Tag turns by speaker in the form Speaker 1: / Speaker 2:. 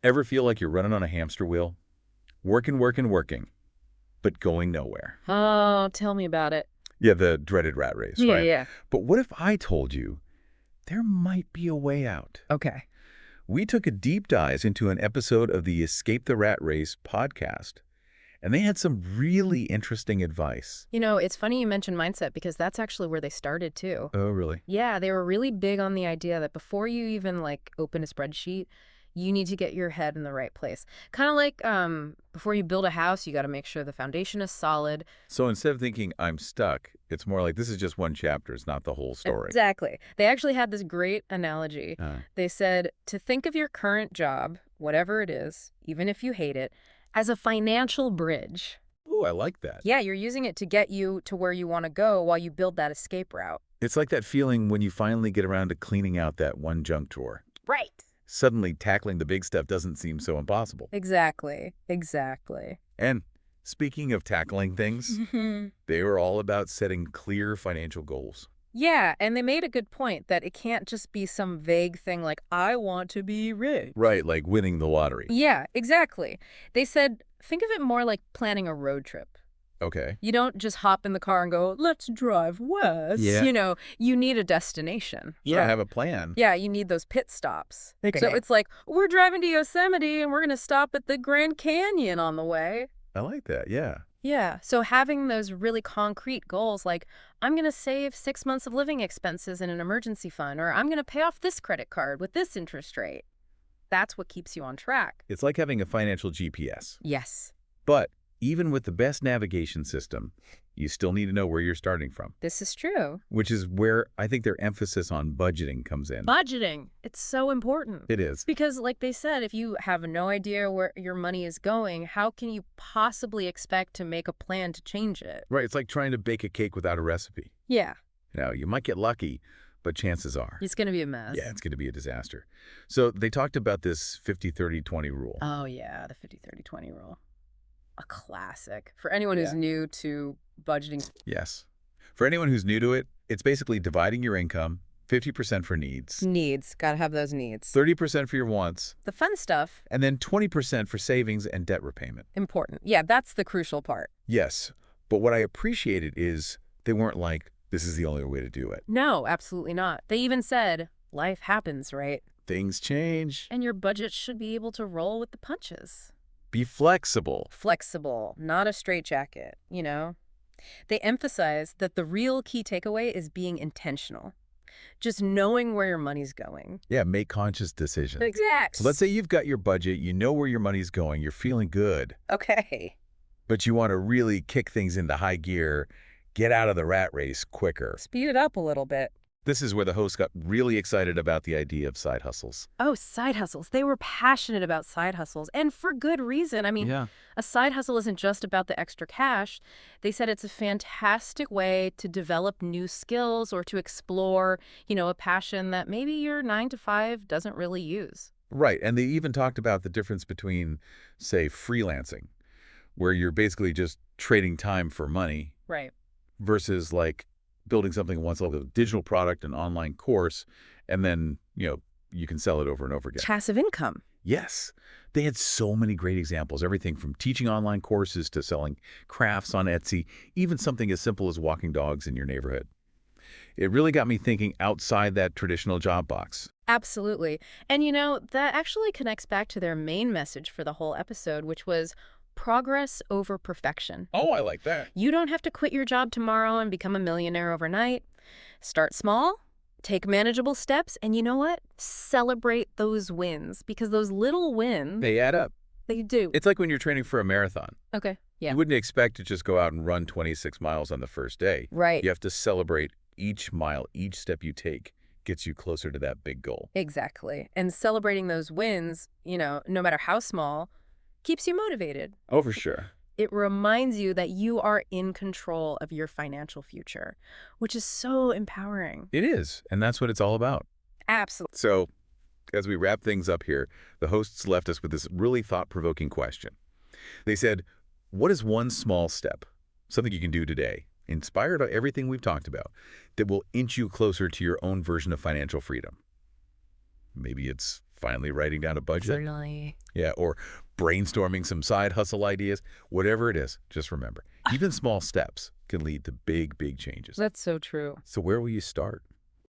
Speaker 1: Ever feel like you're running on a hamster wheel? Working, working, working, but going nowhere.
Speaker 2: Oh, tell me about it.
Speaker 1: Yeah, the dreaded rat race,
Speaker 2: Yeah,
Speaker 1: right?
Speaker 2: yeah.
Speaker 1: But what if I told you there might be a way out?
Speaker 2: Okay.
Speaker 1: We took a deep dive into an episode of the Escape the Rat Race podcast, and they had some really interesting advice.
Speaker 2: It's funny you mentioned mindset because that's actually where they started too.
Speaker 1: Oh, really?
Speaker 2: Yeah, they were really big on the idea that before you even open a spreadsheet, you need to get your head in the right place. Kind of like before you build a house, you got to make sure the foundation is solid.
Speaker 1: So instead of thinking I'm stuck, it's more like this is just one chapter, it's not the whole story.
Speaker 2: Exactly. They actually had this great analogy. They said to think of your current job, whatever it is, even if you hate it, as a financial bridge.
Speaker 1: Ooh, I like that.
Speaker 2: Yeah, you're using it to get you to where you want to go while you build that escape route.
Speaker 1: It's like that feeling when you finally get around to cleaning out that one junk drawer.
Speaker 2: Right.
Speaker 1: Suddenly tackling the big stuff doesn't seem so impossible.
Speaker 2: Exactly. Exactly.
Speaker 1: And speaking of tackling things, they were all about setting clear financial goals.
Speaker 2: Yeah, and they made a good point that it can't just be some vague thing like, I want to be rich.
Speaker 1: Right, like winning the lottery.
Speaker 2: Yeah, exactly. They said, think of it more like planning a road trip.
Speaker 1: Okay.
Speaker 2: You don't just hop in the car and go, let's drive west.
Speaker 1: Yeah.
Speaker 2: You need a destination.
Speaker 1: Yeah, have a plan.
Speaker 2: Yeah, you need those pit stops.
Speaker 1: Okay.
Speaker 2: So it's like, we're driving to Yosemite and we're going to stop at the Grand Canyon on the way.
Speaker 1: I like that, yeah.
Speaker 2: Yeah, so having those really concrete goals like, I'm going to save 6 months of living expenses in an emergency fund, or I'm going to pay off this credit card with this interest rate. That's what keeps you on track.
Speaker 1: It's like having a financial GPS.
Speaker 2: Yes.
Speaker 1: But even with the best navigation system, you still need to know where you're starting from.
Speaker 2: This is true.
Speaker 1: Which is where I think their emphasis on budgeting comes in.
Speaker 2: Budgeting. It's so important.
Speaker 1: It is.
Speaker 2: Because like they said, if you have no idea where your money is going, how can you possibly expect to make a plan to change it?
Speaker 1: Right, it's like trying to bake a cake without a recipe.
Speaker 2: Yeah.
Speaker 1: Now, you might get lucky, but chances are.
Speaker 2: It's going to be a mess.
Speaker 1: Yeah, it's going to be a disaster. So they talked about this 50-30-20 rule.
Speaker 2: Oh, yeah, the 50-30-20 rule. A classic. For anyone who's new to budgeting.
Speaker 1: Yes. For anyone who's new to it, it's basically dividing your income, 50% for needs.
Speaker 2: Needs. Got to have those needs.
Speaker 1: 30% for your wants.
Speaker 2: The fun stuff.
Speaker 1: And then 20% for savings and debt repayment.
Speaker 2: Important. Yeah, that's the crucial part.
Speaker 1: Yes. But what I appreciated is they weren't like, this is the only way to do it.
Speaker 2: No, absolutely not. They even said, life happens, right?
Speaker 1: Things change.
Speaker 2: And your budget should be able to roll with the punches.
Speaker 1: Be flexible.
Speaker 2: Flexible, not a straitjacket, They emphasize that the real key takeaway is being intentional. Just knowing where your money's going.
Speaker 1: Yeah, make conscious decisions.
Speaker 2: Exactly.
Speaker 1: So let's say you've got your budget, you know where your money's going, you're feeling good.
Speaker 2: Okay.
Speaker 1: But you want to really kick things into high gear, get out of the rat race quicker.
Speaker 2: Speed it up a little bit.
Speaker 1: This is where the host got really excited about the idea of side hustles.
Speaker 2: Oh, side hustles. They were passionate about side hustles, and for good reason. I mean, a side hustle isn't just about the extra cash. They said it's a fantastic way to develop new skills or to explore, a passion that maybe your 9-to-5 doesn't really use.
Speaker 1: Right, and they even talked about the difference between, say, freelancing, where you're basically just trading time for money.
Speaker 2: Right.
Speaker 1: Versus like building something once, like a digital product, an online course, and then, you can sell it over and over again.
Speaker 2: Passive income.
Speaker 1: Yes. They had so many great examples, everything from teaching online courses to selling crafts on Etsy, even something as simple as walking dogs in your neighborhood. It really got me thinking outside that traditional job box.
Speaker 2: Absolutely. And, that actually connects back to their main message for the whole episode, which was progress over perfection.
Speaker 1: Oh, I like that.
Speaker 2: You don't have to quit your job tomorrow and become a millionaire overnight. Start small, take manageable steps, and you know what? Celebrate those wins, because those little wins,
Speaker 1: They add up.
Speaker 2: they do.
Speaker 1: It's like when you're training for a marathon.
Speaker 2: Okay, yeah.
Speaker 1: You wouldn't expect to just go out and run 26 miles on the first day.
Speaker 2: Right.
Speaker 1: You have to celebrate each mile, each step you take gets you closer to that big goal.
Speaker 2: Exactly. And celebrating those wins, no matter how small, keeps you motivated.
Speaker 1: Oh, for sure.
Speaker 2: It reminds you that you are in control of your financial future, which is so empowering.
Speaker 1: It is, and that's what it's all about.
Speaker 2: Absolutely.
Speaker 1: So, as we wrap things up here, the hosts left us with this really thought-provoking question. They said, what is one small step, something you can do today, inspired by everything we've talked about, that will inch you closer to your own version of financial freedom? Maybe it's finally writing down a budget.
Speaker 2: Certainly.
Speaker 1: Yeah, or brainstorming some side hustle ideas. Whatever it is, just remember, even small steps can lead to big, big changes.
Speaker 2: That's so true.
Speaker 1: So where will you start?